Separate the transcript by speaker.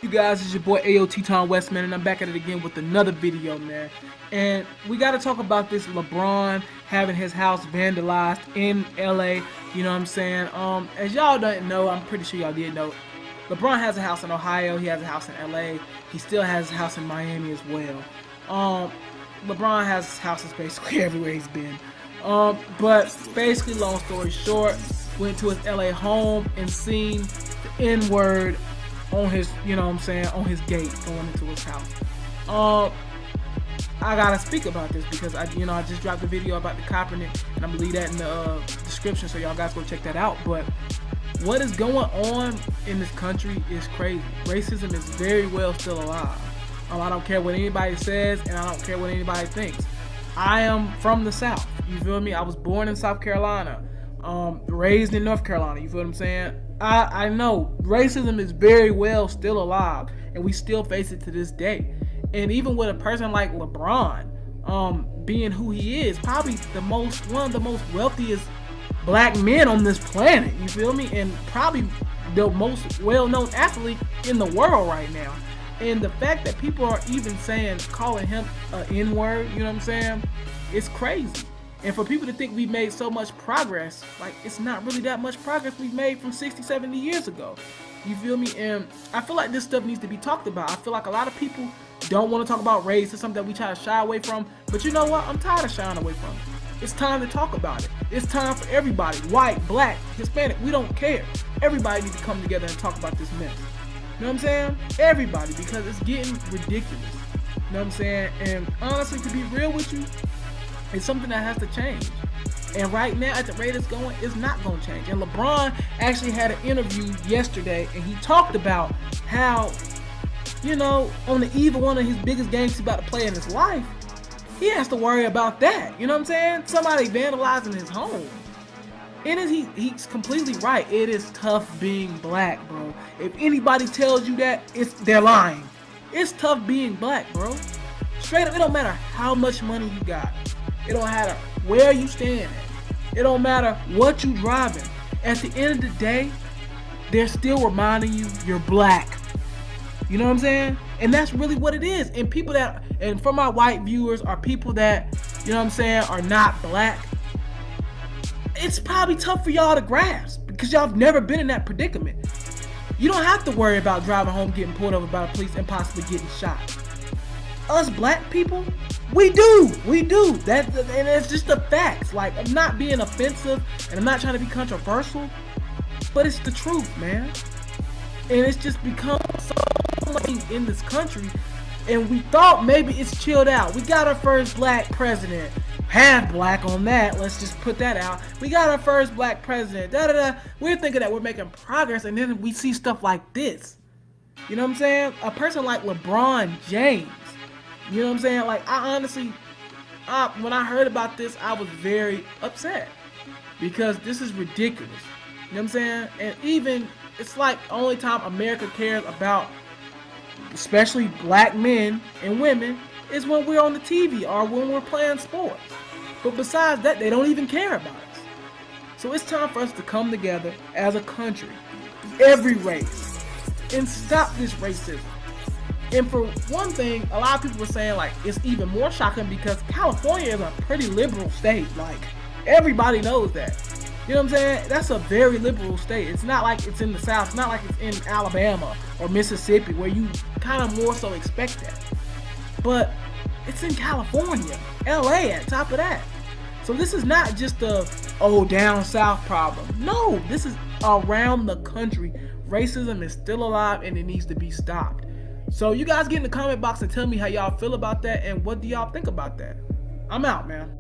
Speaker 1: You guys, it's your boy AOT Tom Westman, and I'm back at it again with another video, man. And we got to talk about this LeBron having his house vandalized in LA. You know what I'm saying? As y'all don't know, I'm pretty sure y'all did know, LeBron has a house in Ohio. He has a house in LA. He still has a house in Miami as well. LeBron has houses basically everywhere he's been. But basically, long story short, went to his LA home and seen the N-word on his, you know what I'm saying, on his gate going into his house. I gotta speak about this because I just dropped a video about the Kaepernick, and I'm gonna leave that in the description so y'all guys go check that out. But what is going on in this country is crazy. Racism is very well still alive. I don't care what anybody says, and I don't care what anybody thinks. I am from the South. You feel me? I was born in South Carolina, raised in North Carolina. You feel what I'm saying? I know racism is very well still alive, and we still face it to this day. And even with a person like LeBron, being who he is, probably one of the most wealthiest black men on this planet. You feel me? And probably the most well-known athlete in the world right now. And the fact that people are even calling him an N-word, you know what I'm saying? It's crazy. And for people to think we've made so much progress, like, it's not really that much progress we've made from 60, 70 years ago. You feel me? And I feel like this stuff needs to be talked about. I feel like a lot of people don't want to talk about race. It's something that we try to shy away from. But you know what? I'm tired of shying away from it. It's time to talk about it. It's time for everybody, white, black, Hispanic, we don't care. Everybody needs to come together and talk about this mess. You know what I'm saying? Everybody, because it's getting ridiculous. You know what I'm saying? And honestly, to be real with you, it's something that has to change. And right now, at the rate it's going, it's not going to change. And LeBron actually had an interview yesterday, and he talked about how, you know, on the eve of one of his biggest games he's about to play in his life, he has to worry about that. You know what I'm saying? Somebody vandalizing his home. And he's completely right. It is tough being black, bro. If anybody tells you that, they're lying. It's tough being black, bro. Straight up, it don't matter how much money you got. It don't matter where you stand at. It don't matter what you driving. At the end of the day, they're still reminding you you're black. You know what I'm saying? And that's really what it is. And people and for my white viewers, are people that, you know what I'm saying, are not black. It's probably tough for y'all to grasp because y'all have never been in that predicament. You don't have to worry about driving home, getting pulled over by the police, and possibly getting shot. Us black people, we do. And it's just the facts. Like, I'm not being offensive, and I'm not trying to be controversial, but it's the truth, man. And it's just become so much in this country, and we thought maybe it's chilled out. We got our first black president. Half black on that, let's just put that out. We got our first black president, We're thinking that we're making progress, and then we see stuff like this. You know what I'm saying? A person like LeBron James, you know what I'm saying? Like, I honestly, when I heard about this, I was very upset because this is ridiculous. You know what I'm saying? And even, it's like the only time America cares about, especially black men and women, is when we're on the TV or when we're playing sports. But besides that, they don't even care about us. So it's time for us to come together as a country, every race, and stop this racism. And for one thing, a lot of people were saying, like, it's even more shocking because California is a pretty liberal state. Like, everybody knows that. You know what I'm saying? That's a very liberal state. It's not like it's in the South. It's not like it's in Alabama or Mississippi where you kind of more so expect that. But it's in California, LA at top of that. So this is not just a down south problem. No, this is around the country. Racism is still alive and it needs to be stopped. So you guys get in the comment box and tell me how y'all feel about that and what do y'all think about that. I'm out, man.